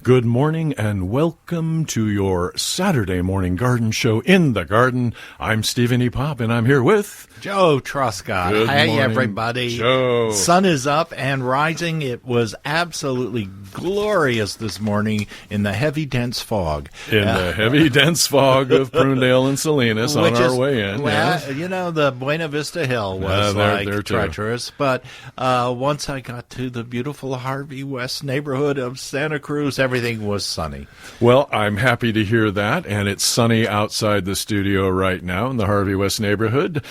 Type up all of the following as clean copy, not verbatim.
Good morning and welcome to your Saturday morning garden show in the garden. I'm Stephen E. Pop and I'm here with Joe Truscott. Good Hey, morning, everybody. Joe. Sun is up and rising. It was absolutely glorious this morning in the heavy, dense fog. In the heavy, dense fog of Prunedale and Salinas on our way in. Well, you know, the Buena Vista Hill was they're treacherous. But once I got to the beautiful Harvey West neighborhood of Santa Cruz, everything was sunny. Well, I'm happy to hear that, and it's sunny outside the studio right now in the Harvey West neighborhood.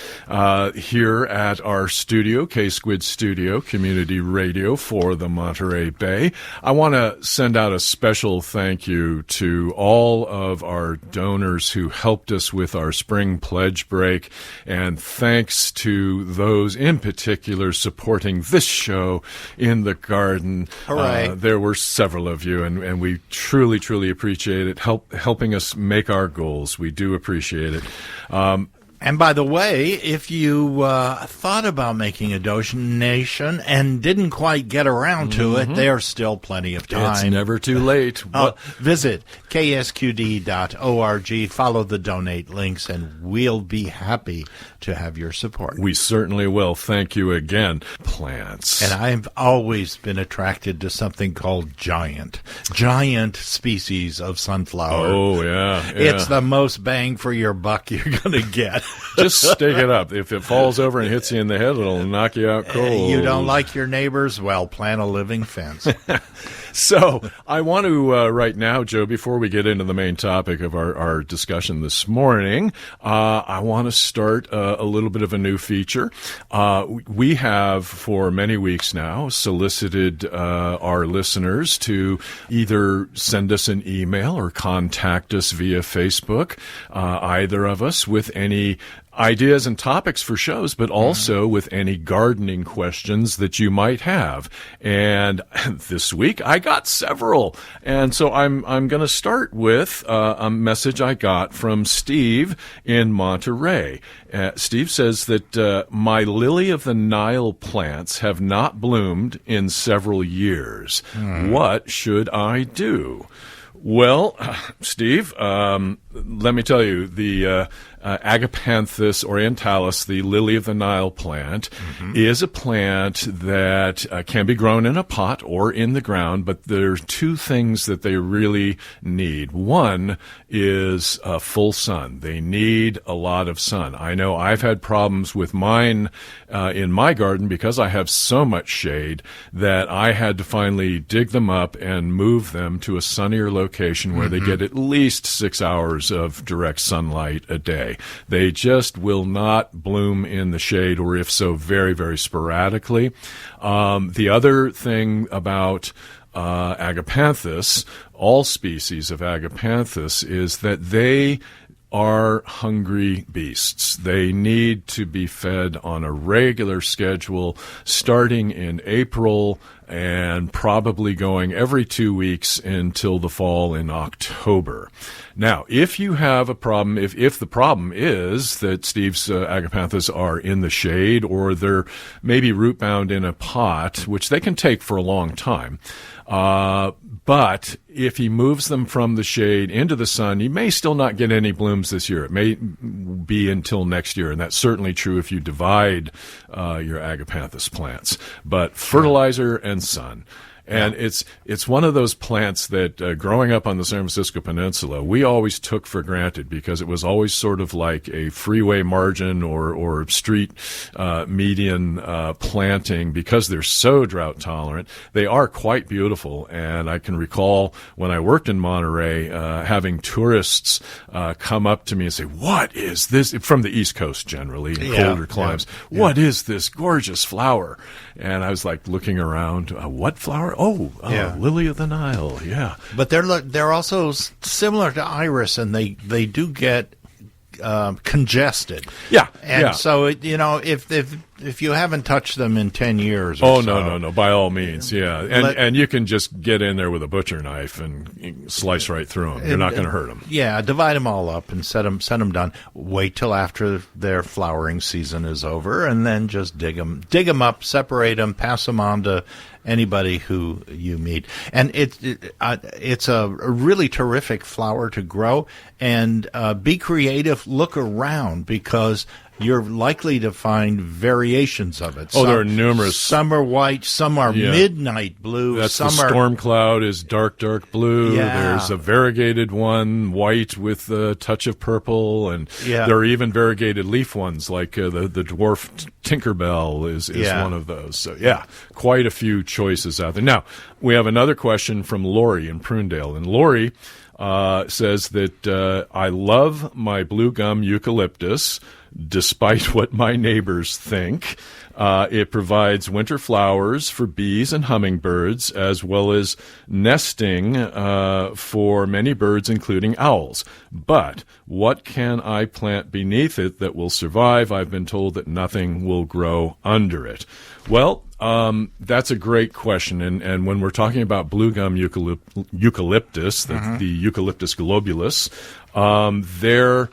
Here at our studio, K-Squid Studio, Community Radio for the Monterey Bay. I want to send out a special thank you to all of our donors who helped us with our spring pledge break, and thanks to those in particular supporting this show in the garden. Hooray. There were several of you, and we truly, truly appreciate it, helping us make our goals. We do appreciate it. And by the way, if you thought about making a donation and didn't quite get around to it, there's still plenty of time. It's never too late. Visit ksqd.org, follow the donate links, and we'll be happy to have your support. We certainly will. Thank you again. Plants. And I've always been attracted to something called giant species of sunflower. Oh, yeah. It's the most bang for your buck you're going to get. Just stake it up. If it falls over and hits you in the head, it'll knock you out cold. You don't like your neighbors? Well, plant a living fence. So I want to, right now, Joe, before we get into the main topic of our discussion this morning, I want to start a little bit of a new feature. We have, for many weeks now, solicited our listeners to either send us an email or contact us via Facebook, either of us, with any ideas and topics for shows, but also with any gardening questions that you might have. And this week I got several. And so I'm going to start with a message I got from Steve in Monterey. Steve says that my lily of the Nile plants have not bloomed in several years. What should I do? Well, Steve, let me tell you, the Agapanthus orientalis, the lily of the Nile plant, is a plant that can be grown in a pot or in the ground, but there are two things that they really need. One is full sun. They need a lot of sun. I know I've had problems with mine in my garden because I have so much shade that I had to finally dig them up and move them to a sunnier location where they get at least 6 hours of direct sunlight a day. They just will not bloom in the shade, or if so, very, very sporadically. The other thing about Agapanthus, all species of Agapanthus, is that they are hungry beasts. They need to be fed on a regular schedule starting in April and probably going every 2 weeks until the fall in October. Now, if you have a problem, if the problem is that Steve's Agapanthus are in the shade or they're maybe root bound in a pot, which they can take for a long time, but if he moves them from the shade into the sun, you may still not get any blooms this year. It may be until next year, and that's certainly true if you divide your Agapanthus plants. But fertilizer and sun. And it's one of those plants that growing up on the San Francisco Peninsula, we always took for granted because it was always sort of like a freeway margin or street median planting because they're so drought tolerant. They are quite beautiful. And I can recall when I worked in Monterey, having tourists come up to me and say, "What is this?" From the East Coast generally, in colder climes. Yeah. "What is this gorgeous flower?" And I was like looking around, what flower? Lily of the Nile, yeah. But they're also similar to iris, and they do get congested. Yeah, and so if if you haven't touched them in 10 years. Oh, or so, no, by all means, yeah. And you can just get in there with a butcher knife and slice right through them. You're not going to hurt them. Yeah, divide them all up and set them down. Wait till after their flowering season is over, and then just dig them up, separate them, pass them on to anybody who you meet. And it's a really terrific flower to grow. And be creative. Look around, because you're likely to find variations of it. There are numerous. Some are white, some are midnight blue. That's the storm cloud is dark blue. Yeah. There's a variegated one, white with a touch of purple, and there are even variegated leaf ones, like the dwarf Tinkerbell is one of those. So, quite a few choices out there. Now, we have another question from Lori in Prunedale, and Lori says that I love my blue gum eucalyptus, despite what my neighbors think. It provides winter flowers for bees and hummingbirds, as well as nesting for many birds, including owls. But what can I plant beneath it that will survive? I've been told that nothing will grow under it. Well, that's a great question. And when we're talking about blue gum eucalyptus, the Eucalyptus globulus, there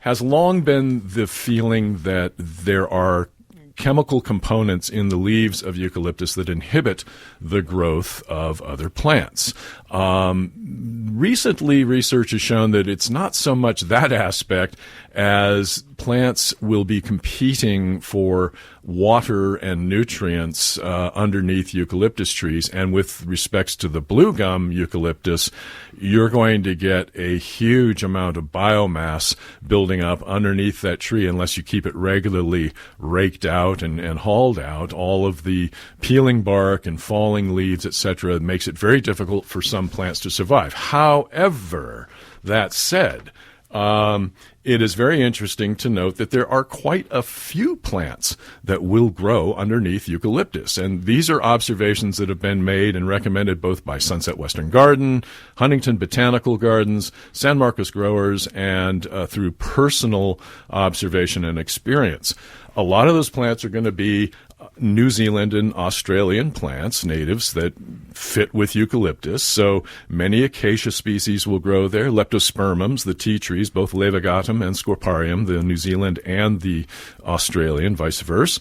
has long been the feeling that there are chemical components in the leaves of eucalyptus that inhibit the growth of other plants. Recently, research has shown that it's not so much that aspect as plants will be competing for water and nutrients underneath eucalyptus trees. And with respects to the blue gum eucalyptus, you're going to get a huge amount of biomass building up underneath that tree unless you keep it regularly raked out and hauled out. All of the peeling bark and falling leaves, etc., makes it very difficult for some plants to survive. However, that said, it is very interesting to note that there are quite a few plants that will grow underneath eucalyptus. And these are observations that have been made and recommended both by Sunset Western Garden, Huntington Botanical Gardens, San Marcos Growers, and through personal observation and experience. A lot of those plants are going to be New Zealand and Australian plants, natives that fit with eucalyptus. So many acacia species will grow there. Leptospermums, the tea trees, both levigatum and scorparium, the New Zealand and the Australian, vice versa.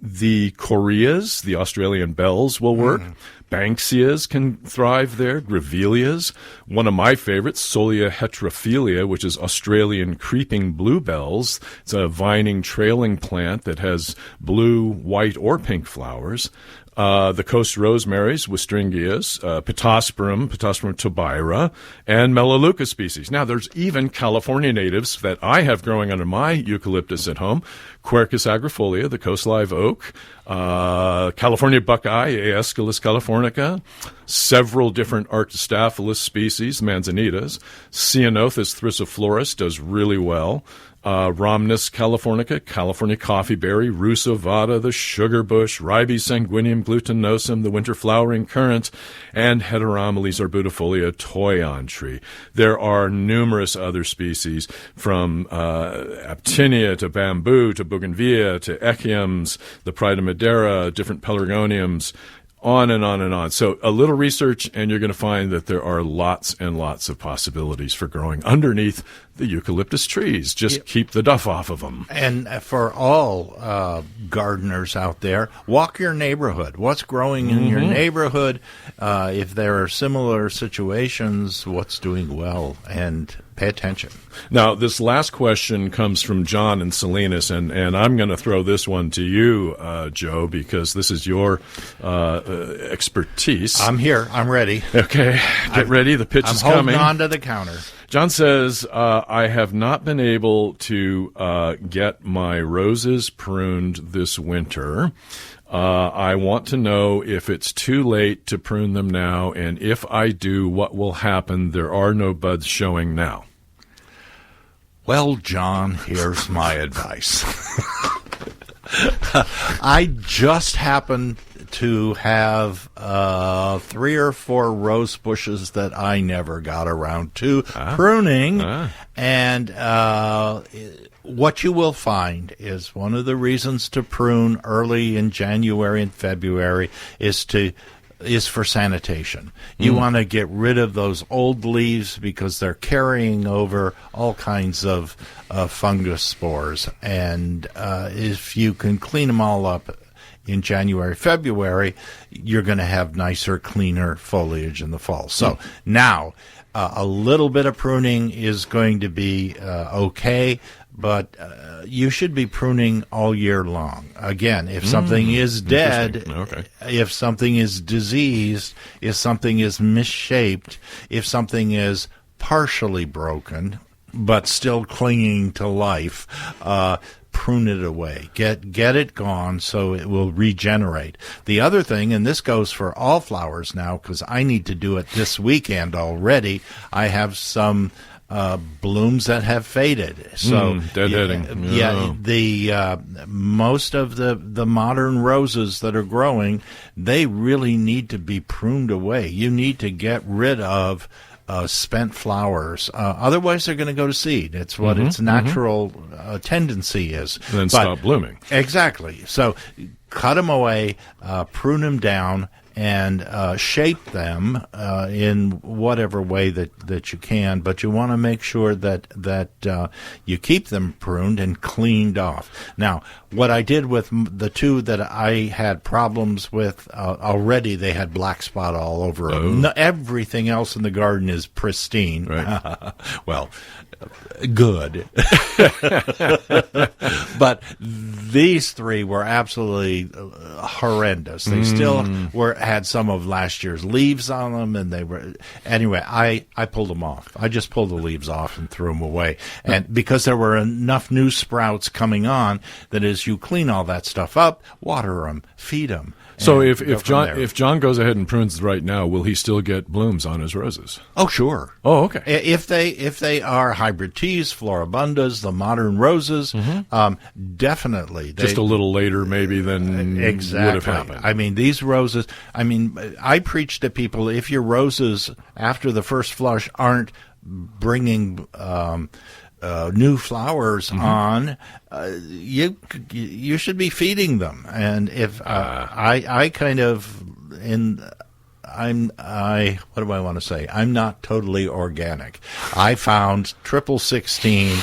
The correas, the Australian bells, will work. Banksias can thrive there, grevilleas. One of my favorites, Solia heterophylla, which is Australian creeping bluebells. It's a vining trailing plant that has blue, white, or pink flowers. The coast rosemaries, Wistringias, Pittosporum tobira, and Melaleuca species. Now, there's even California natives that I have growing under my eucalyptus at home. Quercus agrifolia, the coast live oak, California buckeye, Aesculus californica, several different Arctostaphylos species, manzanitas. Ceanothus thrissiflorus does really well. Rhamnus californica, California coffeeberry, rusovata, the sugar bush, Ribes sanguineum glutinosum, the winter flowering currant, and Heteromeles arbutifolia toyon tree. There are numerous other species, from Aptinia to bamboo to bougainvillea to echiums, the Pride of Madeira, different pelargoniums, on and on and on. So a little research, and you're going to find that there are lots and lots of possibilities for growing underneath the eucalyptus trees. Just keep the duff off of them. And for all gardeners out there, walk your neighborhood. What's growing in your neighborhood? If there are similar situations, what's doing well? And pay attention. Now, this last question comes from John in Salinas, and I'm going to throw this one to you, Joe, because this is your expertise. I'm here. I'm ready. Okay. Get ready. The pitch is coming. I'm holding on to the counter. John says, I have not been able to get my roses pruned this winter. I want to know if it's too late to prune them now, and if I do, what will happen? There are no buds showing now. Well, John, here's my advice. I just happened to have 3 or 4 rose bushes that I never got around to pruning. And what you will find is one of the reasons to prune early in January and February is for sanitation. You want to get rid of those old leaves because they're carrying over all kinds of fungus spores. And if you can clean them all up in January, February, you're going to have nicer, cleaner foliage in the fall. So now, a little bit of pruning is going to be okay, but you should be pruning all year long. Again, if something is dead, if something is diseased, if something is misshaped, if something is partially broken but still clinging to life, prune it away. Get it gone so it will regenerate. The other thing, and this goes for all flowers now because I need to do it this weekend already, I have some blooms that have faded. So deadheading. The most of the modern roses that are growing, they really need to be pruned away. You need to get rid of spent flowers. Otherwise, they're going to go to seed. It's what its natural tendency is. Then stop blooming. Exactly. So cut them away, prune them down, and shape them in whatever way that you can. But you want to make sure that you keep them pruned and cleaned off. Now, what I did with the 2 that I had problems with already, they had black spot all over them. No, everything else in the garden is pristine. Right. Well, good. But these 3 were absolutely horrendous. They still had some of last year's leaves on them, and they were anyway. I pulled them off. I just pulled the leaves off and threw them away, and because there were enough new sprouts coming on, that as you clean all that stuff up, water them, feed them. So if John goes ahead and prunes right now, will he still get blooms on his roses? Oh, sure. Oh, okay. If they are hybrid teas, floribundas, the modern roses, definitely. Just a little later, maybe, than would have happened. I mean, these roses. I mean, I preach to people: if your roses after the first flush aren't bringing new flowers on, you should be feeding them. And if I kind of what do I want to say? I'm not totally organic. I found 1616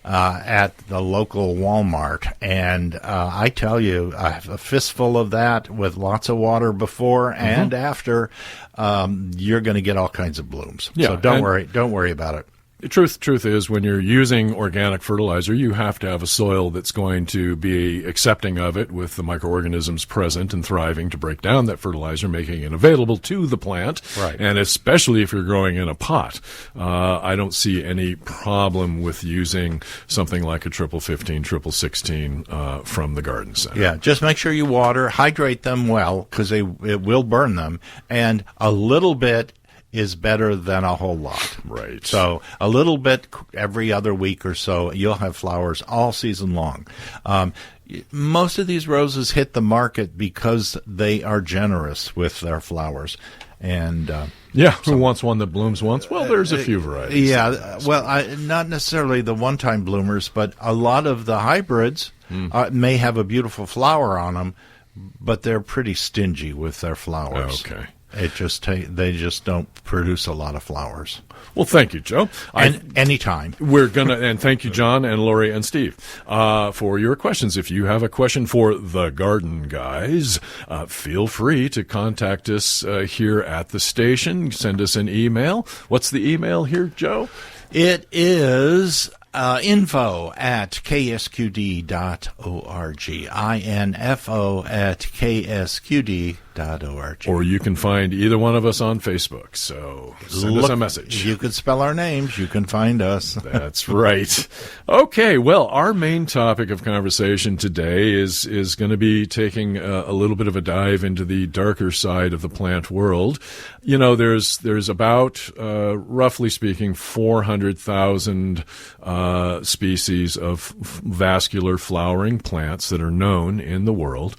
at the local Walmart, and I tell you, I have a fistful of that with lots of water before and after. You're going to get all kinds of blooms. Yeah, so don't worry about it. The truth is, when you're using organic fertilizer, you have to have a soil that's going to be accepting of it with the microorganisms present and thriving to break down that fertilizer, making it available to the plant. Right. And especially if you're growing in a pot, I don't see any problem with using something like a 1515, 1616 from the garden center. Yeah, just make sure you water, hydrate them well, because it will burn them, and a little bit is better than a whole lot. Right. So a little bit every other week or so, you'll have flowers all season long. Most of these roses hit the market because they are generous with their flowers. And who wants one that blooms once? Well, there's a few varieties. Yeah, well, not necessarily the one-time bloomers, but a lot of the hybrids may have a beautiful flower on them, but they're pretty stingy with their flowers. Okay. They just don't produce a lot of flowers. Well, thank you, Joe. Anytime. And thank you, John and Lori and Steve, for your questions. If you have a question for the Garden Guys, feel free to contact us here at the station. Send us an email. What's the email here, Joe? It is info at ksqd.org. info at ksqd.org. Or you can find either one of us on Facebook. So send us a message. You could spell our names. You can find us. That's right. Okay. Well, our main topic of conversation today is going to be taking a little bit of a dive into the darker side of the plant world. You know, there's about, roughly speaking, 400,000 species of vascular flowering plants that are known in the world.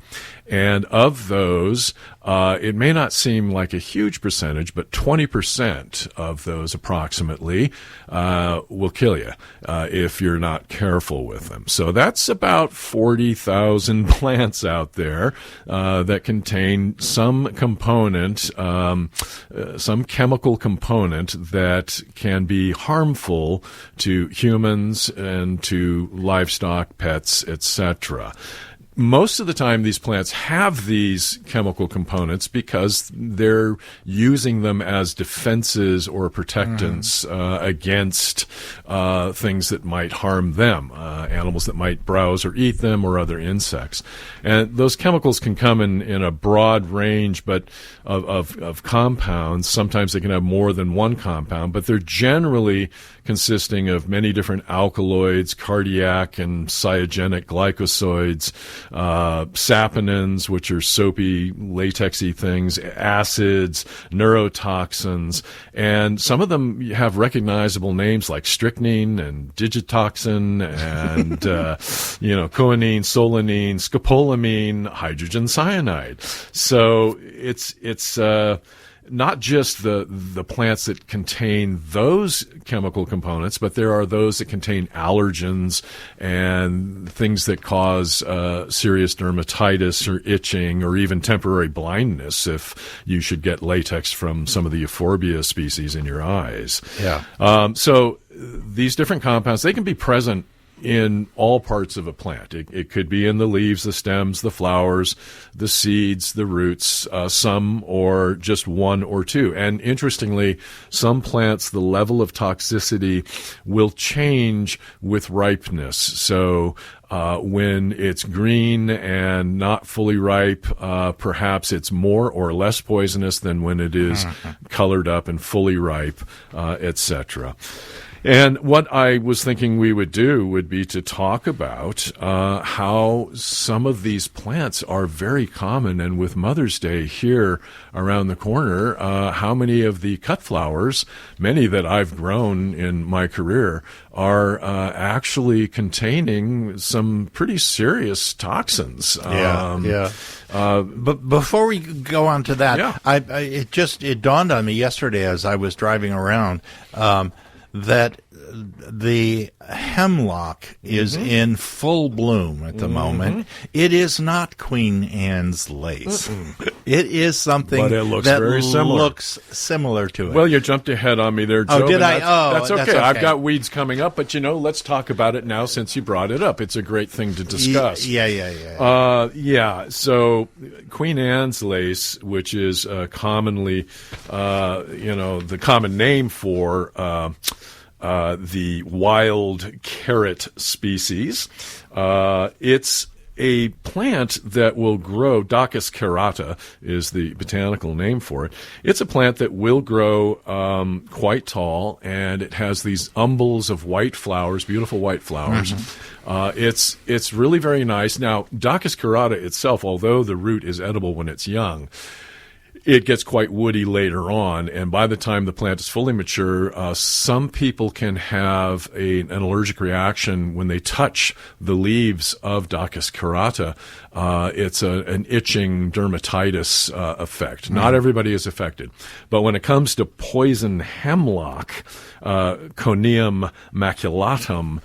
And of those, it may not seem like a huge percentage, but 20% of those approximately will kill you if you're not careful with them. So that's about 40,000 plants out there that contain some component, some chemical component that can be harmful to humans and to livestock, pets, etc. Most of the time, these plants have these chemical components because they're using them as defenses or protectants against things that might harm them, animals that might browse or eat them, or other insects. And those chemicals can come in a broad range, but of compounds. Sometimes they can have more than one compound, but they're generally consisting of many different alkaloids, cardiac and cyanogenic glycosides, saponins, which are soapy, latexy things, acids, neurotoxins, and some of them have recognizable names like strychnine and digitoxin and choanine, solanine, scopolamine, hydrogen cyanide. So it's not just the plants that contain those chemical components, but there are those that contain allergens and things that cause serious dermatitis or itching or even temporary blindness if you should get latex from some of the euphorbia species in your eyes. Yeah. So these different compounds, they can be present in all parts of a plant. It could be in the leaves, the stems, the flowers, the seeds, the roots, some or just one or two. And interestingly, some plants, the level of toxicity will change with ripeness. So when it's green and not fully ripe, perhaps it's more or less poisonous than when it is colored up and fully ripe, etc. And what I was thinking we would do would be to talk about how some of these plants are very common. And with Mother's Day here around the corner, how many of the cut flowers, many that I've grown in my career, are actually containing some pretty serious toxins. But before we go on to that, it dawned on me yesterday as I was driving around that the hemlock is in full bloom at the moment. It is not Queen Anne's lace. It is something but it looks that very looks similar to it. Well, you jumped ahead on me there, Joe. Oh, did I? That's okay. I've got weeds coming up, but let's talk about it now since you brought it up. It's a great thing to discuss. So Queen Anne's lace, which is commonly, the common name for the wild carrot species. It's a plant that will grow. Docus carata is the botanical name for it. It's a plant that will grow quite tall, and it has these umbels of white flowers, beautiful white flowers. It's really very nice. Now, Docus carata itself, although the root is edible when it's young, it gets quite woody later on, and by the time the plant is fully mature, some people can have an allergic reaction when they touch the leaves of Docus carata. It's an itching dermatitis effect. Not everybody is affected. But when it comes to poison hemlock, Conium maculatum,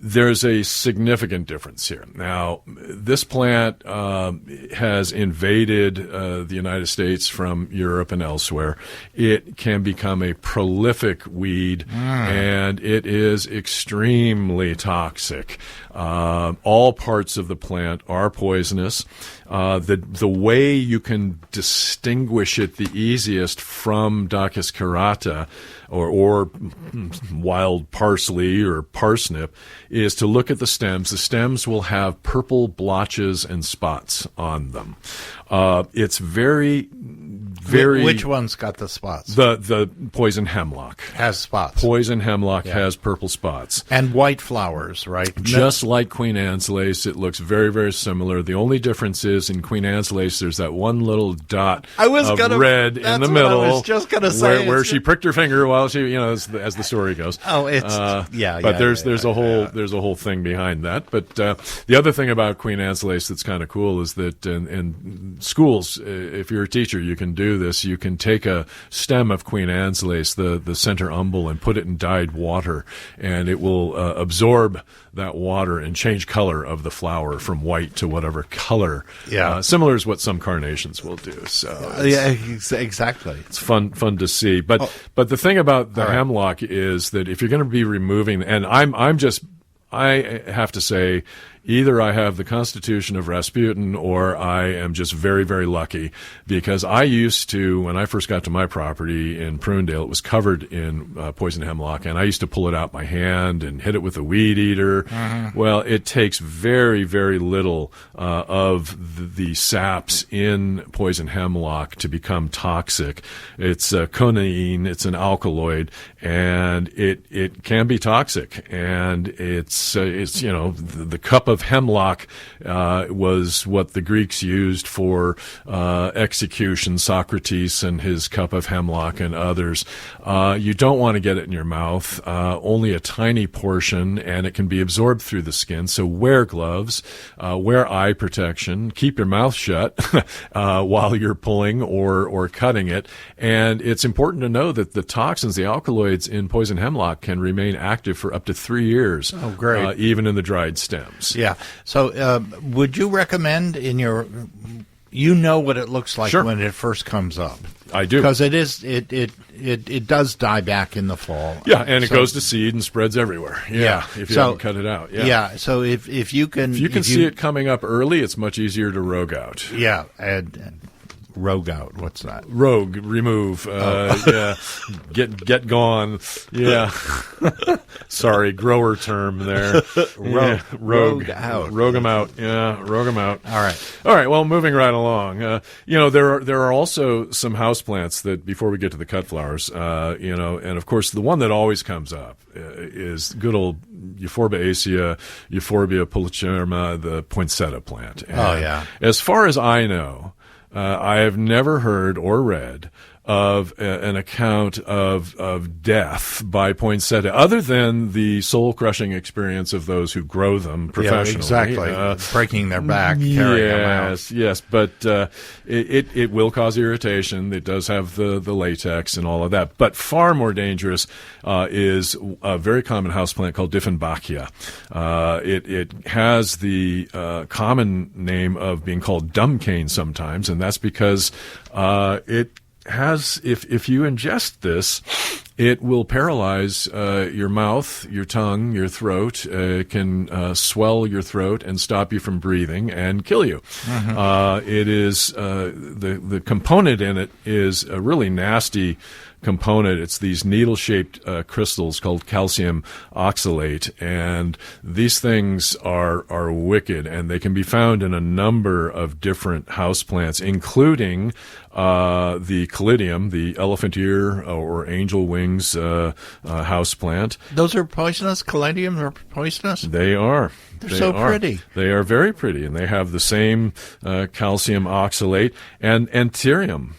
there's a significant difference here. Now, this plant has invaded the United States from Europe and elsewhere. It can become a prolific weed, and it is extremely toxic. All parts of the plant are poisonous. The way you can distinguish it the easiest from Docus carata or wild parsley or parsnip is to look at the stems. The stems will have purple blotches and spots on them. It's very Which one's got the spots? The poison hemlock has spots. Poison hemlock has purple spots. And white flowers, right? Just like Queen Anne's lace, it looks very, very similar. The only difference is in Queen Anne's lace, there's that one little dot of red in the middle. I was just going to say. Where she pricked her finger while she, as the story goes. Oh, it's, But there's a whole thing behind that. But the other thing about Queen Anne's lace that's kind of cool is that in schools, if you're a teacher, you can do this. You can take a stem of Queen Anne's lace, the center umbel, and put it in dyed water, and it will absorb that water and change color of the flower from white to whatever color. Similar is what some carnations will do. So exactly. It's fun to see. But the thing about the hemlock is that if you're going to be removing, and I have to say, either I have the constitution of Rasputin or I am just very, very lucky, because I used to, when I first got to my property in Prunedale, it was covered in poison hemlock, and I used to pull it out my hand and hit it with a weed eater. Well, it takes very, very little of the saps in poison hemlock to become toxic. It's conaine, it's an alkaloid, and it can be toxic. And it's the cup of hemlock was what the Greeks used for execution, Socrates and his cup of hemlock and others. You don't want to get it in your mouth, only a tiny portion, and it can be absorbed through the skin. So wear gloves, wear eye protection, keep your mouth shut while you're pulling or cutting it. And it's important to know that the toxins, the alkaloids in poison hemlock, can remain active for up to 3 years. Oh, great. Even in the dried stems. Yeah. So would you recommend you know what it looks like when it first comes up? I do. Because it does die back in the fall. Yeah, and it goes to seed and spreads everywhere. Yeah. If you haven't cut it out. Yeah. So if you can see it coming up early, it's much easier to rogue out. Yeah. And rogue out. What's that? Rogue, remove. Yeah, get gone. Yeah. Sorry, grower term there. Rogue out. Rogue them out. Yeah, rogue them out. All right. Well, moving right along. There are also some houseplants that, before we get to the cut flowers, and of course the one that always comes up is good old Euphorbiaceae, Euphorbia polycherma, the poinsettia plant. And as far as I know, I have never heard or read of an account of death by poinsettia, other than the soul-crushing experience of those who grow them professionally. Yeah, exactly. Breaking their back, carrying them out. Yes, but it will cause irritation. It does have the latex and all of that. But far more dangerous is a very common houseplant called Dieffenbachia. It has the common name of being called dumb cane sometimes, and that's because it has, if you ingest this, it will paralyze your mouth, your tongue, your throat. It can swell your throat and stop you from breathing and kill you. It is the component in it is a really nasty component. It's these needle-shaped crystals called calcium oxalate, and these things are wicked, and they can be found in a number of different houseplants, including the caladium, the elephant ear or angel wings houseplant. Those are poisonous? Caladiums are poisonous? They are. They're so pretty. They are very pretty, and they have the same calcium oxalate and anthurium.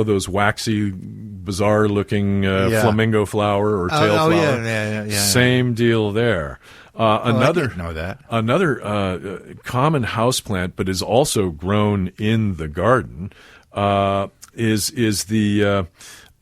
Those waxy, bizarre-looking flamingo flower or tail flower. Yeah. Same deal there. I didn't know that. Another common houseplant, but is also grown in the garden, is the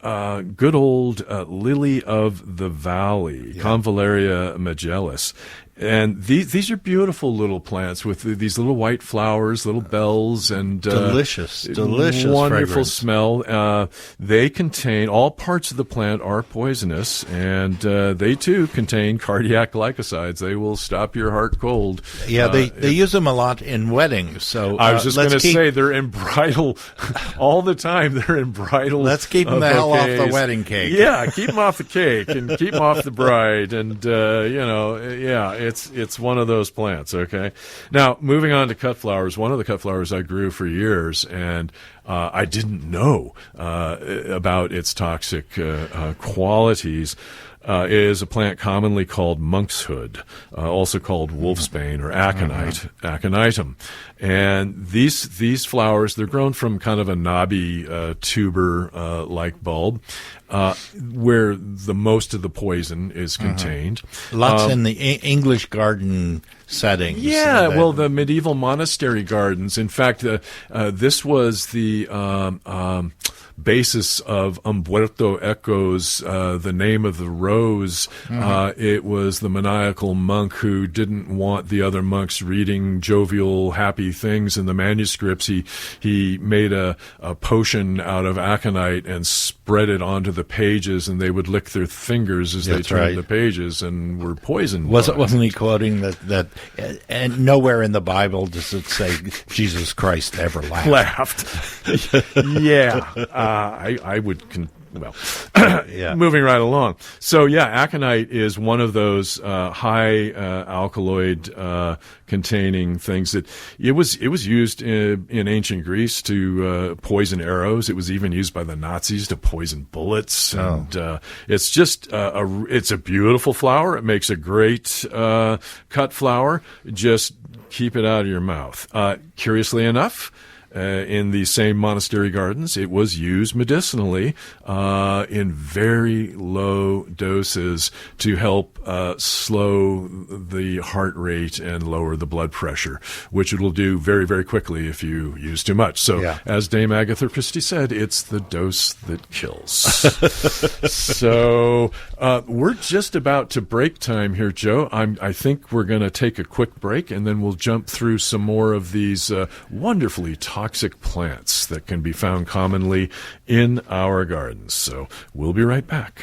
good old lily of the valley, Convallaria magellis. And these are beautiful little plants with these little white flowers, little bells, and delicious wonderful fragrance. Smell. They contain, all parts of the plant are poisonous, and they too contain cardiac glycosides. They will stop your heart cold. Yeah, they use them a lot in weddings. So I was just going to say they're in bridal all the time. They're in bridal. Let's keep them the hell off the wedding cake. Yeah, keep them off the cake and keep them off the bride, and It's one of those plants, okay? Now, moving on to cut flowers, one of the cut flowers I grew for years, and I didn't know about its toxic qualities. Is a plant commonly called monkshood, also called wolfsbane or aconite, aconitum. And these flowers, they're grown from kind of a knobby tuber like bulb, where the most of the poison is contained. Lots in the English garden settings. Yeah, well, the medieval monastery gardens. In fact, this was the basis of Umberto Eco's The Name of the Rose. It was the maniacal monk who didn't want the other monks reading jovial, happy things in the manuscripts. He made a potion out of aconite and spread it onto the pages, and they would lick their fingers as they turned the pages and were poisoned. Wasn't he quoting that? And nowhere in the Bible does it say Jesus Christ ever laughed. Yeah. I would, moving right along. So yeah, aconite is one of those high alkaloid containing things that it was used in ancient Greece to poison arrows. It was even used by the Nazis to poison bullets. And it's just it's a beautiful flower. It makes a great cut flower. Just keep it out of your mouth. Curiously enough, in the same monastery gardens, it was used medicinally in very low doses to help slow the heart rate and lower the blood pressure, which it will do very, very quickly if you use too much. So, as Dame Agatha Christie said, it's the dose that kills. So, we're just about to break time here, Joe. I think we're going to take a quick break, and then we'll jump through some more of these wonderfully toxic plants that can be found commonly in our gardens. So we'll be right back.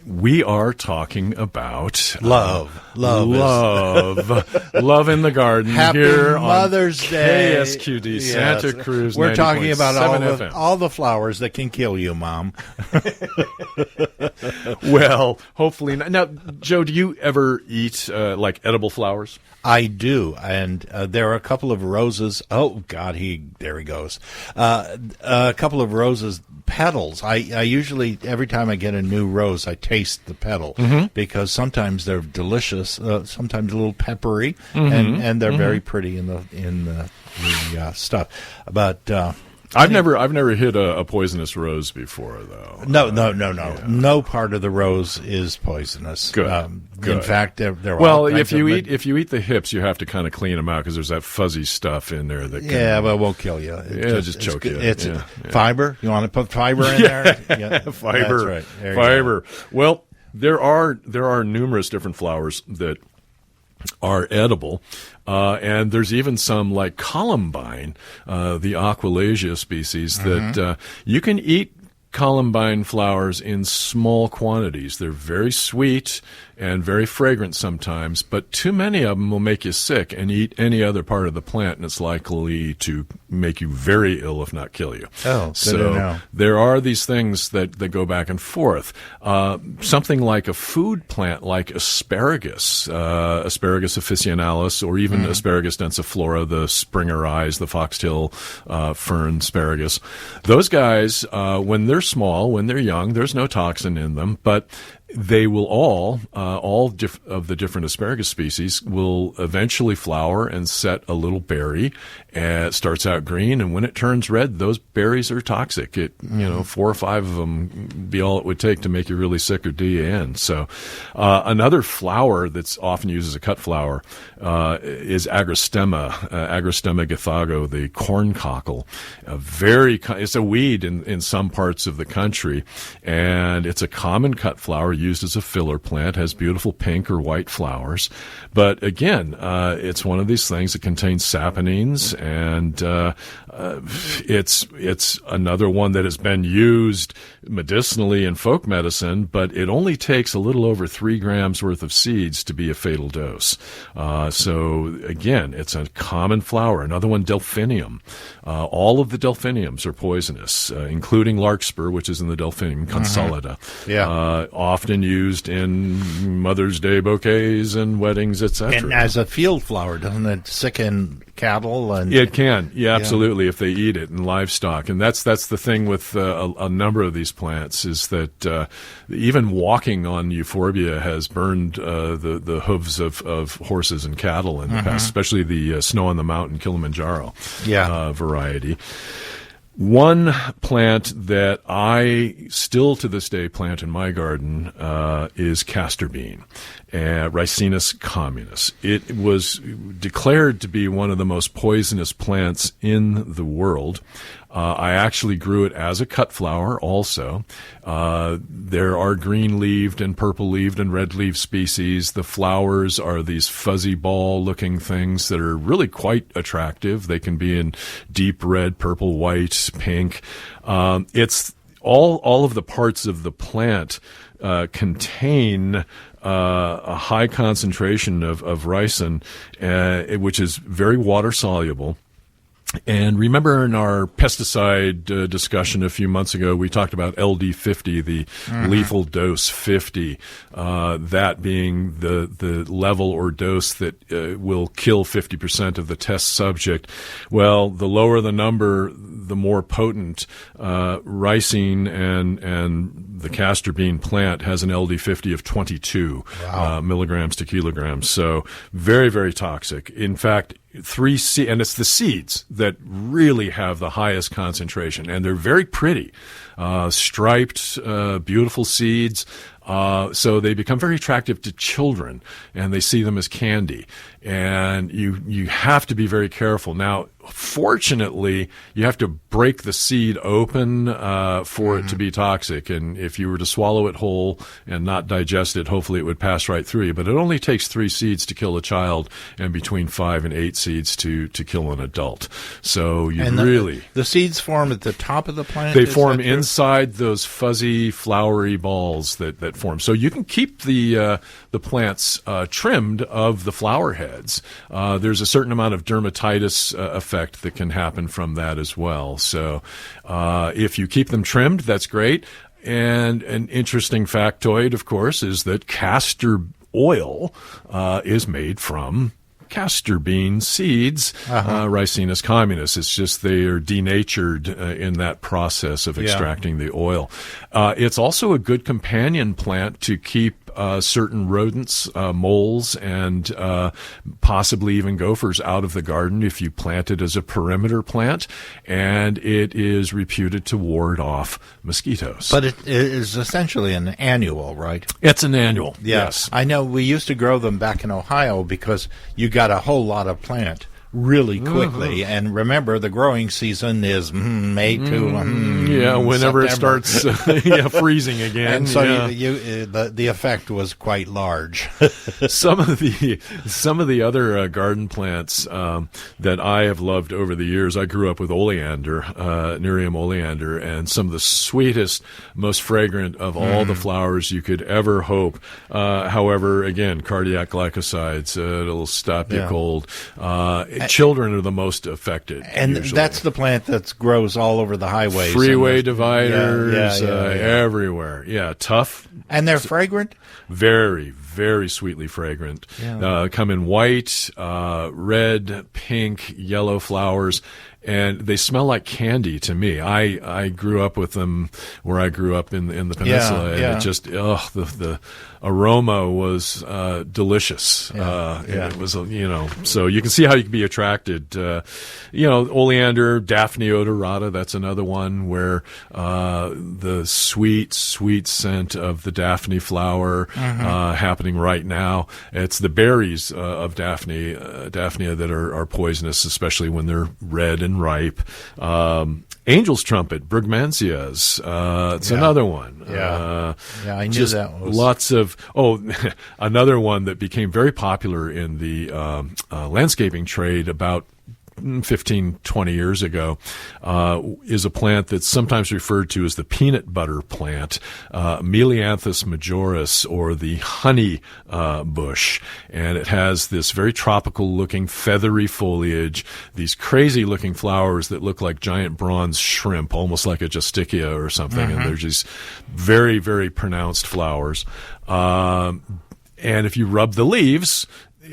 We are talking about love in the garden. Happy here Mother's on Day, KSQD Santa Cruz. We're talking about FM. all the flowers that can kill you, Mom. Well, hopefully not. Now, Joe, do you ever eat like edible flowers? I do, and there are a couple of roses. Oh God, there he goes. A couple of roses petals. I usually, every time I get a new rose, I taste the petal because sometimes they're delicious, sometimes a little peppery, and they're very pretty in the stuff. But I've never hit a poisonous rose before, though. No. Yeah. No part of the rose is poisonous. Good. Good. In fact, they're well. If you eat the hips, you have to kind of clean them out because there's that fuzzy stuff in there that can, but it won't kill you. Just choke you. It's fiber. You want to put fiber in there? Yeah, fiber. That's right. Fiber. Well, there are numerous different flowers that are edible. And there's even some like columbine, the Aquilacea species, that you can eat columbine flowers in small quantities. They're very sweet and very fragrant sometimes, but too many of them will make you sick, and eat any other part of the plant, and it's likely to make you very ill, if not kill you. Oh, good so to know. There are these things that go back and forth. Something like a food plant like asparagus, Asparagus officinalis, or even Asparagus densiflora, the Springer eyes, the foxtail fern asparagus. Those guys, when they're small, when they're young, there's no toxin in them, but they will all of the different asparagus species will eventually flower and set a little berry. And it starts out green, and when it turns red, those berries are toxic. 4 or 5 of them be all it would take to make you really sick or do you in. So, another flower that's often used as a cut flower is agrostema, Agrostema githago, the corn cockle. It's a weed in some parts of the country, and it's a common cut flower used as a filler plant, has beautiful pink or white flowers. But again, it's one of these things that contains saponines, and it's another one that has been used medicinally in folk medicine, but it only takes a little over 3 grams worth of seeds to be a fatal dose. So again, it's a common flower. Another one, delphinium. All of the delphiniums are poisonous, including larkspur, which is in the Delphinium consolida. Often used in Mother's Day bouquets and weddings, etc. And as a field flower, doesn't it sicken cattle? And it can, absolutely. particularly if they eat it in livestock. And that's the thing with a number of these plants is that even walking on euphorbia has burned the hooves of horses and cattle in the past, especially the snow on the mountain Kilimanjaro variety. One plant that I still to this day plant in my garden is castor bean, Ricinus communis. It was declared to be one of the most poisonous plants in the world. I actually grew it as a cut flower also. There are green-leaved and purple-leaved and red-leaved species. The flowers are these fuzzy ball-looking things that are really quite attractive. They can be in deep red, purple, white, pink. It's all of the parts of the plant contain a high concentration of ricin, which is very water-soluble. And remember in our pesticide discussion a few months ago, we talked about LD50, the lethal dose 50, that being the level or dose that will kill 50% of the test subject. Well, the lower the number, the more potent. Ricin and the castor bean plant has an LD50 of 22 milligrams to kilograms. So very, very toxic. In fact, and it's the seeds that really have the highest concentration, and they're very pretty, striped, beautiful seeds. So they become very attractive to children, and they see them as candy. And you have to be very careful. Now, fortunately, you have to break the seed open for it to be toxic. And if you were to swallow it whole and not digest it, hopefully it would pass right through you. But it only takes 3 seeds to kill a child, and between 5 and 8 seeds to kill an adult. So the seeds form at the top of the plant? They form inside those fuzzy, flowery balls that form. So you can keep the plants trimmed of the flower heads. There's a certain amount of dermatitis effect that can happen from that as well. So if you keep them trimmed, that's great. And an interesting factoid, of course, is that castor oil is made from castor bean seeds, Ricinus communis. It's just they are denatured in that process of extracting the oil. It's also a good companion plant to keep certain rodents, moles, and possibly even gophers out of the garden if you plant it as a perimeter plant, and it is reputed to ward off mosquitoes. But it is essentially an annual, right? It's an annual, yes. I know we used to grow them back in Ohio because you got a whole lot of plant really quickly. And remember, the growing season is May to whenever September. It starts freezing again. And so the effect was quite large. Some of the other garden plants that I have loved over the years, I grew up with oleander, Nerium oleander, and some of the sweetest, most fragrant of all the flowers you could ever hope. However, again, cardiac glycosides, it'll stop you cold. Children are the most affected. And usually. That's the plant that grows all over the highways. Freeway dividers, everywhere. Yeah, tough. And they're fragrant? Very, very sweetly fragrant. Yeah. Come in white, red, pink, yellow flowers. And they smell like candy to me. I grew up with them where I grew up in the peninsula, and it just the aroma was delicious. It was so you can see how you can be attracted. Oleander, Daphne odorata. That's another one where the sweet scent of the Daphne flower happening right now. It's the berries of Daphnia that are poisonous, especially when they're red and ripe. Angel's trumpet, Brugmansias. It's another one. I knew just that was lots of. Another one that became very popular in the landscaping trade about 15, 20 years ago, is a plant that's sometimes referred to as the peanut butter plant, Melianthus majoris, or the honey bush. And it has this very tropical-looking, feathery foliage, these crazy-looking flowers that look like giant bronze shrimp, almost like a justicia or something. And there's these very, very pronounced flowers. And if you rub the leaves,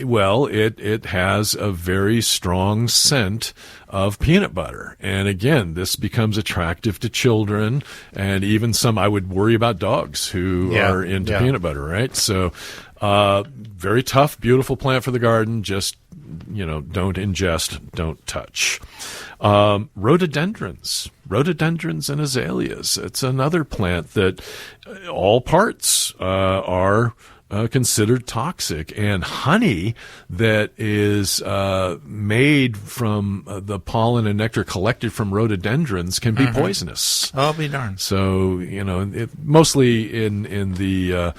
Well, it has a very strong scent of peanut butter. And again, this becomes attractive to children and even some. I would worry about dogs who are into peanut butter, right? So, very tough, beautiful plant for the garden. Just, don't ingest, don't touch. Rhododendrons and azaleas. It's another plant that all parts are considered toxic, and honey that is made from the pollen and nectar collected from rhododendrons can be poisonous. I'll be darned. So, mostly in the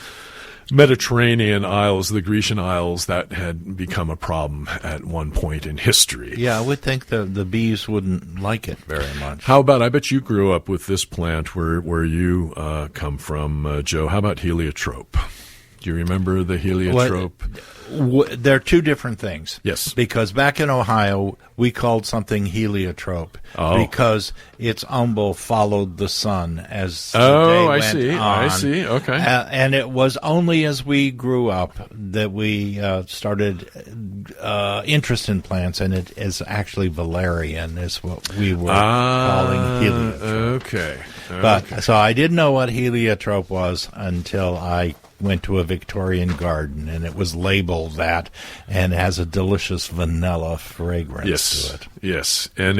Mediterranean Isles, the Grecian Isles, that had become a problem at one point in history. Yeah, I would think the bees wouldn't like it very much. How about, I bet you grew up with this plant where you come from, Joe. How about heliotrope? Do you remember the heliotrope? They're two different things. Yes. Because back in Ohio, we called something heliotrope because its umbel followed the sun as the day went on. I see. Okay. And it was only as we grew up that we started interest in plants, and it is actually valerian is what we were calling heliotrope. Okay. But so I didn't know what heliotrope was until I went to a Victorian garden, and it was labeled that and has a delicious vanilla fragrance to it. Yes, and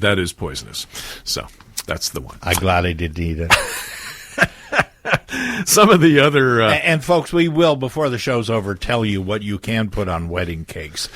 that is poisonous. So that's the one. I'm glad I didn't eat it. Some of the other... and folks, we will, before the show's over, tell you what you can put on wedding cakes.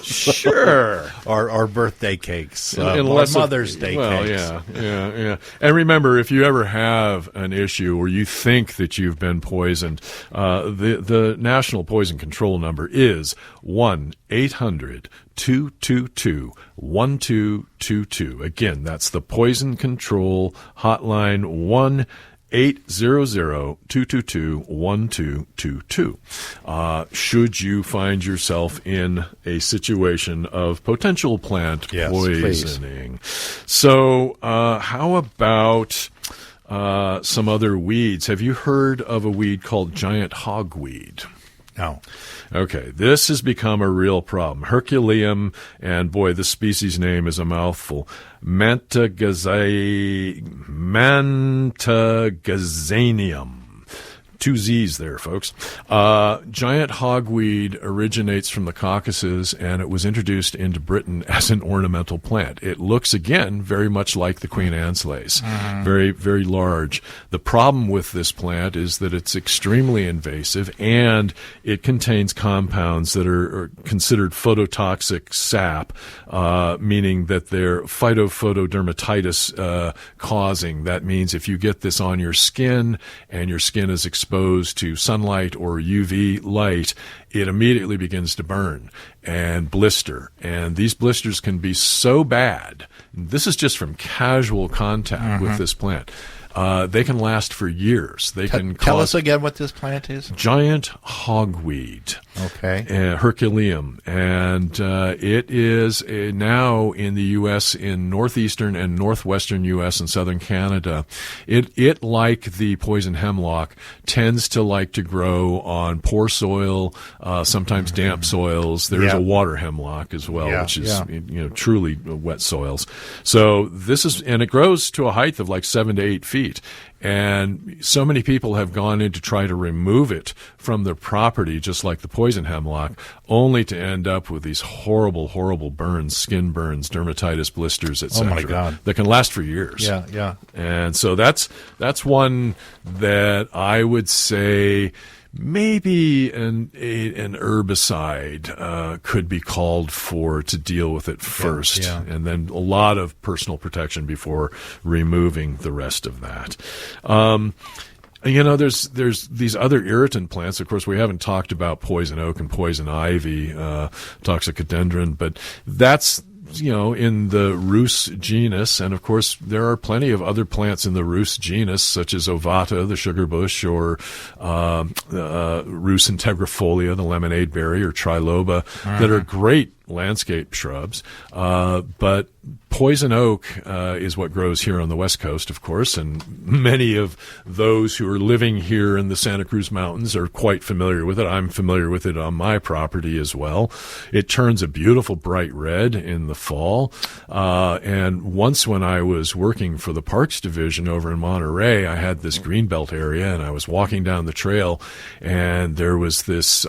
Sure. Or birthday cakes. Or Mother's Day cakes. Yeah. And remember, if you ever have an issue or you think that you've been poisoned, the National Poison Control number is 1-800-222-1222. Again, that's the Poison Control Hotline, 800-222-1222. Should you find yourself in a situation of potential plant poisoning. Please. So, how about some other weeds? Have you heard of a weed called giant hogweed? No. Okay, this has become a real problem. Herculeum, and boy, the species name is a mouthful. Mantagazanium. Two Z's there, folks. Giant hogweed originates from the Caucasus, and it was introduced into Britain as an ornamental plant. It looks, again, very much like the Queen Anne's lace. Very, very large. The problem with this plant is that it's extremely invasive, and it contains compounds that are considered phototoxic sap, meaning that they're phytophotodermatitis causing. That means if you get this on your skin and your skin is exposed to sunlight or UV light, it immediately begins to burn and blister. And these blisters can be so bad. This is just from casual contact with this plant. They can last for years. They can tell us again what this plant is. Giant hogweed. Okay. Herculeum. And it is now in the U.S., in northeastern and northwestern U.S. and southern Canada. It, like the poison hemlock, tends to like to grow on poor soil, sometimes damp soils. There's a water hemlock as well, which is truly wet soils. So and it grows to a height of like 7 to 8 feet. And so many people have gone in to try to remove it from their property, just like the poison hemlock, only to end up with these horrible, horrible burns, skin burns, dermatitis, blisters, etc. Oh my God. That can last for years. Yeah. And so that's one that I would say maybe an herbicide could be called for to deal with it first, and then a lot of personal protection before removing the rest of that. There's these other irritant plants. Of course, we haven't talked about poison oak and poison ivy, toxicodendron, but that's in the Rhus genus, and of course there are plenty of other plants in the Rhus genus, such as ovata, the sugar bush, or Rhus integrifolia, the lemonade berry, or triloba, that are great landscape shrubs, but poison oak is what grows here on the West Coast, of course, and many of those who are living here in the Santa Cruz Mountains are quite familiar with it. I'm familiar with it on my property as well. It turns a beautiful bright red in the fall, and once when I was working for the Parks Division over in Monterey, I had this greenbelt area, and I was walking down the trail, and there was this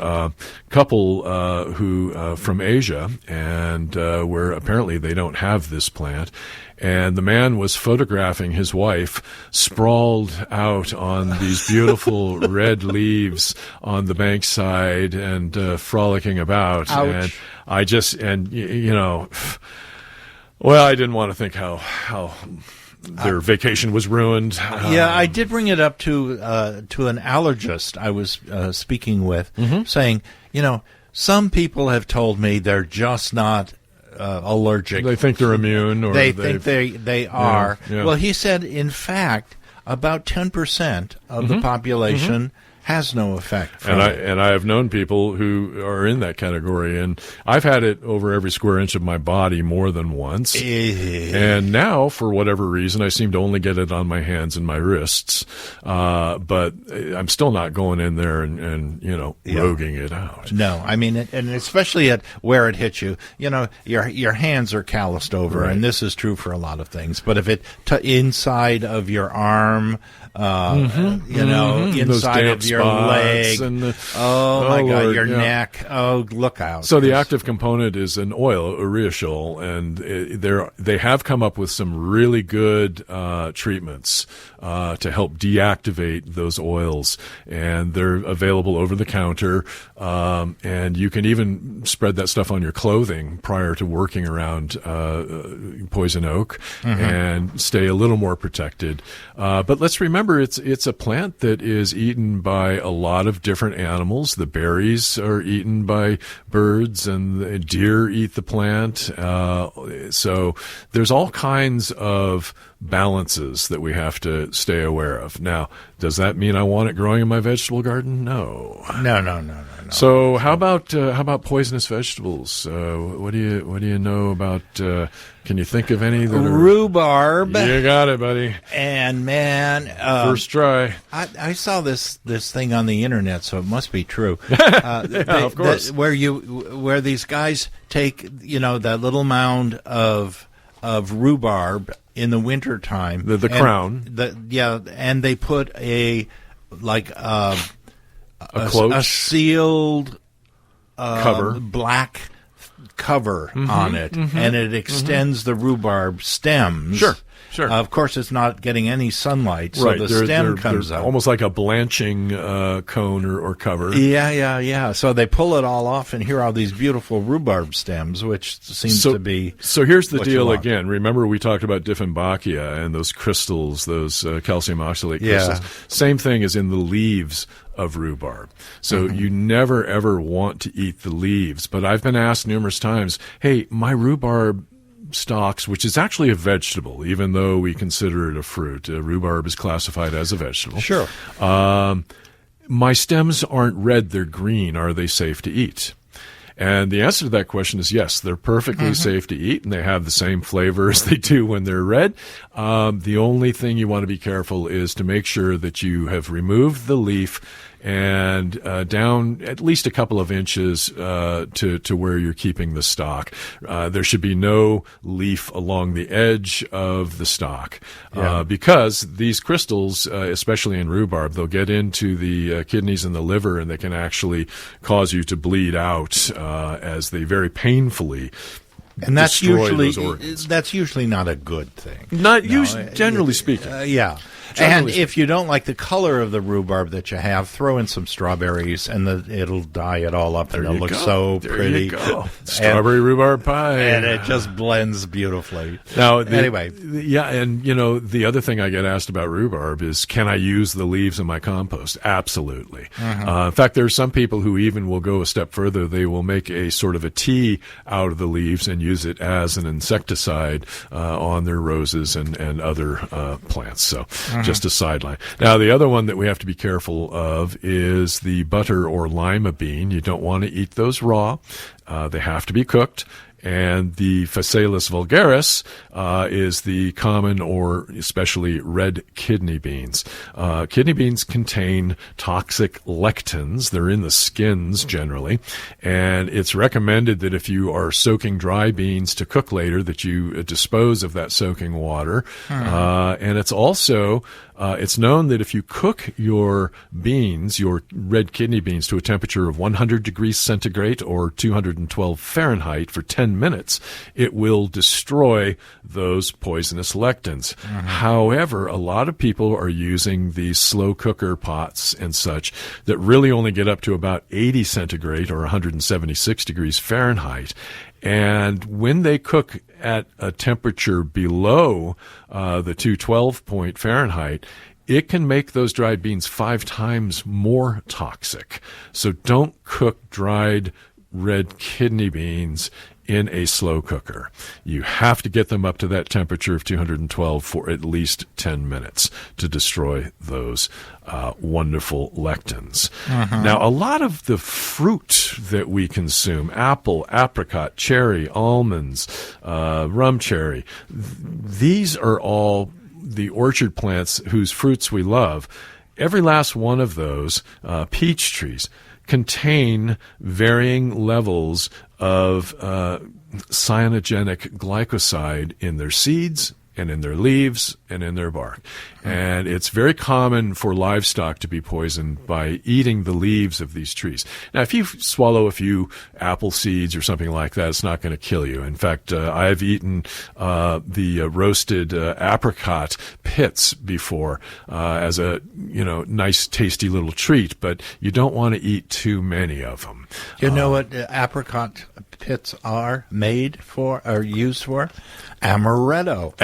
couple who from Asia, and where apparently they don't have this plant, and the man was photographing his wife sprawled out on these beautiful red leaves on the bankside and frolicking about. Ouch. And I just, and you know, well, I didn't want to think how their vacation was ruined. Yeah, I did bring it up to an allergist I was speaking with, saying, you know, some people have told me they're just not allergic. They think they're immune, or they think they are. Yeah. Well, he said, in fact, about 10% of the population has no effect from it. And I have known people who are in that category, and I've had it over every square inch of my body more than once. And now, for whatever reason, I seem to only get it on my hands and my wrists. But I'm still not going in there and roguing it out. No, I mean, and especially at where it hits you, you know, your hands are calloused over, Right. and this is true for a lot of things. But if it inside of your arm, Those inside damp of your spots leg, and oh my God, Lord, your yeah. neck, oh, look out. So the active component is an oil, ureashol, and they have come up with some really good treatments to help deactivate those oils, and they're available over the counter, and you can even spread that stuff on your clothing prior to working around poison oak and stay a little more protected. But let's remember, it's a plant that is eaten by a lot of different animals. The berries are eaten by birds, and the deer eat the plant. So there's all kinds of balances that we have to stay aware of. Now, does that mean I want it growing in my vegetable garden? No. No. So how about poisonous vegetables? What do you know about? Can you think of any that are Rhubarb. You got it, buddy. And man, First try. I saw this thing on the internet, so it must be true. Of course. Where these guys take, that little mound of rhubarb in the wintertime. The crown. And they put a cloak? a sealed Cover. black cover on it, and it extends the rhubarb stems. Sure. Of course, it's not getting any sunlight, so Right. the They're stem comes up. almost like a blanching cone or cover. Yeah. So they pull it all off, and here are these beautiful rhubarb stems, which seems to be. So here's the what you deal want. again. Remember, we talked about Dieffenbachia and those crystals, those calcium oxalate Yeah. crystals. Same thing as in the leaves of rhubarb. So you never, ever want to eat the leaves. But I've been asked numerous times, hey, my rhubarb stalks, which is actually a vegetable, even though we consider it a fruit. Rhubarb is classified as a vegetable. Sure. My stems aren't red, they're green. Are they safe to eat? And the answer to that question is yes, they're perfectly safe to eat, and they have the same flavor as they do when they're red. The only thing you want to be careful is to make sure that you have removed the leaf and down at least a couple of inches to where you're keeping the stalk. There should be no leaf along the edge of the stalk because these crystals, especially in rhubarb, they'll get into the kidneys and the liver, and they can actually cause you to bleed out as they very painfully And that's destroy those organs. usually not a good thing. Generally speaking. Yeah. Generally And if you don't like the color of the rhubarb that you have, throw in some strawberries, and it'll dye it all up, and it'll look so There pretty. you go. Strawberry rhubarb pie. And it just blends beautifully. Now, Anyway. Yeah, and the other thing I get asked about rhubarb is, can I use the leaves in my compost? Absolutely. In fact, there are some people who even will go a step further. They will make a sort of a tea out of the leaves and use it as an insecticide on their roses and other plants. So Just a sideline. Now, the other one that we have to be careful of is the butter or lima bean. You don't want to eat those raw. They have to be cooked. And the Phaseolus vulgaris is the common or especially red kidney beans. Kidney beans contain toxic lectins. They're in the skins generally. And it's recommended that if you are soaking dry beans to cook later, that you dispose of that soaking water. And it's also it's known that if you cook your beans, your red kidney beans, to a temperature of 100 degrees centigrade or 212 Fahrenheit for 10 minutes, it will destroy those poisonous lectins. However, a lot of people are using these slow cooker pots and such that really only get up to about 80 centigrade or 176 degrees Fahrenheit. And when they cook at a temperature below the 212 point Fahrenheit, it can make those dried beans 5 times more toxic. So don't cook dried red kidney beans in a slow cooker. You have to get them up to that temperature of 212 for at least 10 minutes to destroy those wonderful lectins. Now, a lot of the fruit that we consume, apple, apricot, cherry, almonds, rum cherry, these are all the orchard plants whose fruits we love. Every last one of those, peach trees, contain varying levels of cyanogenic glycoside in their seeds and in their leaves and in their bark. And it's very common for livestock to be poisoned by eating the leaves of these trees. Now, if you swallow a few apple seeds or something like that, it's not going to kill you. In fact, I've eaten the roasted apricot pits before as a nice, tasty little treat, but you don't want to eat too many of them. You know what apricot pits are made for or used for? Amaretto.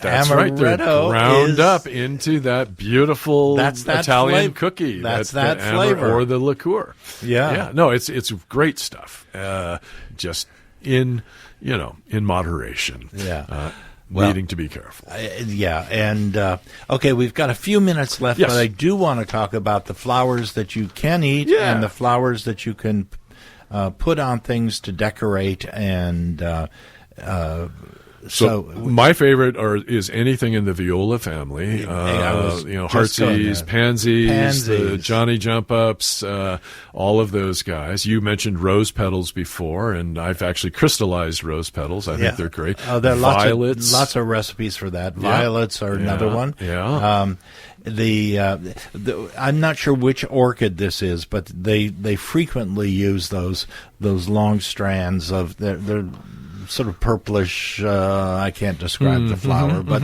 That's right. They're ground up into that beautiful Italian cookie. That's that flavor. Or the liqueur. Yeah. No, it's great stuff. Just in moderation. Yeah. Needing to be careful. And okay, we've got a few minutes left, Yes. but I do want to talk about the flowers that you can eat and the flowers that you can put on things to decorate and So my favorite is anything in the viola family. Heartsease, pansies, the Johnny Jump Ups, all of those guys. You mentioned rose petals before, and I've actually crystallized rose petals. I think they're great. There are violets. lots of recipes for that. Violets are another one. Yeah. I'm not sure which orchid this is, but they frequently use those long strands of they're sort of purplish. I can't describe the flower, but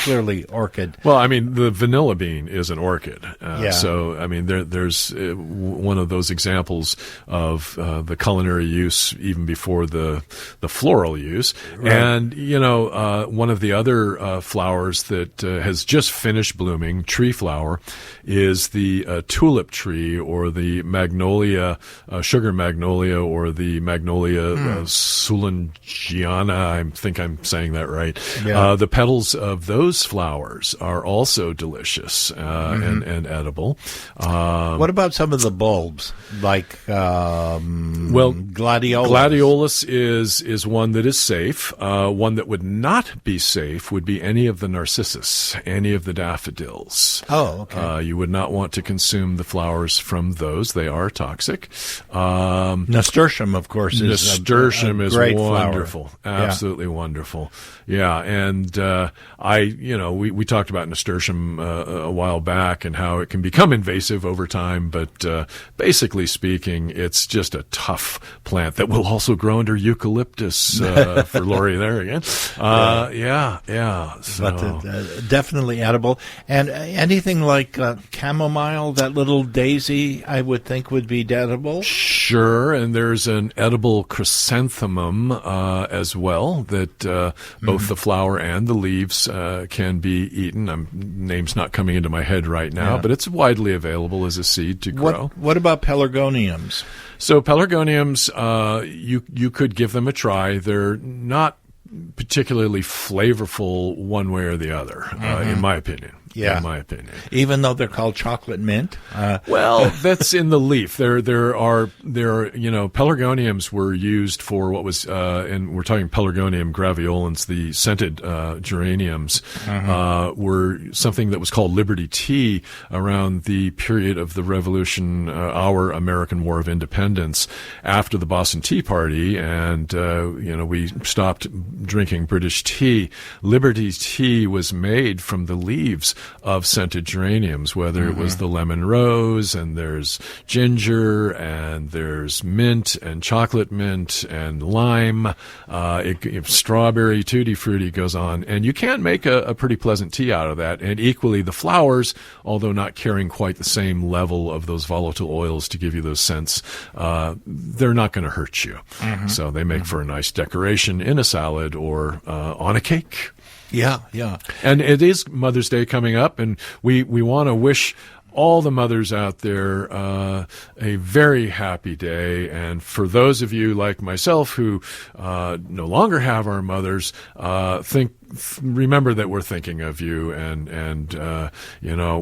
clearly orchid. Well, I mean, the vanilla bean is an orchid. So, I mean, there's one of those examples of the culinary use even before the floral use. Right. And, one of the other flowers that has just finished blooming, tree flower, is the tulip tree or the magnolia, sugar magnolia, or the magnolia soulangeana. I think I'm saying that right. Yeah. The petals of those flowers are also delicious and edible. What about some of the bulbs, like gladiolus? Gladiolus is one that is safe. One that would not be safe would be any of the narcissus, any of the daffodils. Oh, okay. You would not want to consume the flowers from those. They are toxic. Nasturtium, of course, is great wonderful. Flower. Absolutely wonderful. Yeah, and we talked about nasturtium a while back and how it can become invasive over time, but basically speaking, it's just a tough plant that will also grow under eucalyptus for Lori there again. So. But definitely edible. And anything like chamomile, that little daisy, I would think would be edible. Sure, and there's an edible chrysanthemum as well that both the flower and the leaves can be eaten. Name's not coming into my head right now, but it's widely available as a seed to grow. What about pelargoniums? So pelargoniums, you could give them a try. They're not particularly flavorful one way or the other, in my opinion. Yeah. in my opinion. Even though they're called chocolate mint. Well, that's in the leaf. There are pelargoniums were used for what was, and we're talking Pelargonium graveolens, the scented geraniums, were something that was called Liberty Tea around the period of the Revolution, our American War of Independence, after the Boston Tea Party, and we stopped drinking British tea. Liberty Tea was made from the leaves of scented geraniums, whether it was the lemon rose, and there's ginger, and there's mint, and chocolate mint, and lime, strawberry, tutti frutti goes on, and you can make a pretty pleasant tea out of that. And equally, the flowers, although not carrying quite the same level of those volatile oils to give you those scents, they're not going to hurt you. So they make for a nice decoration in a salad or on a cake. Yeah, yeah. And it is Mother's Day coming up, and we want to wish all the mothers out there a very happy day. And for those of you like myself who no longer have our mothers, remember that we're thinking of you, and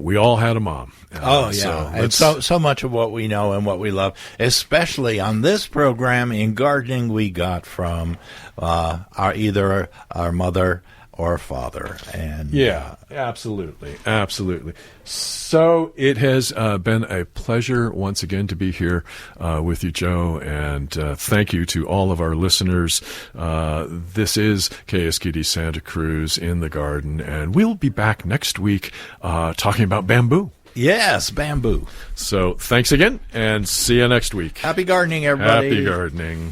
we all had a mom. And so much of what we know and what we love, especially on this program in gardening, we got from either our mother or father. And absolutely. So it has been a pleasure once again to be here with you, Joe, and thank you to all of our listeners. This is KSQD Santa Cruz in the Garden, and we'll be back next week talking about bamboo. Yes, bamboo. So thanks again, and see you next week. Happy gardening, everybody. Happy gardening.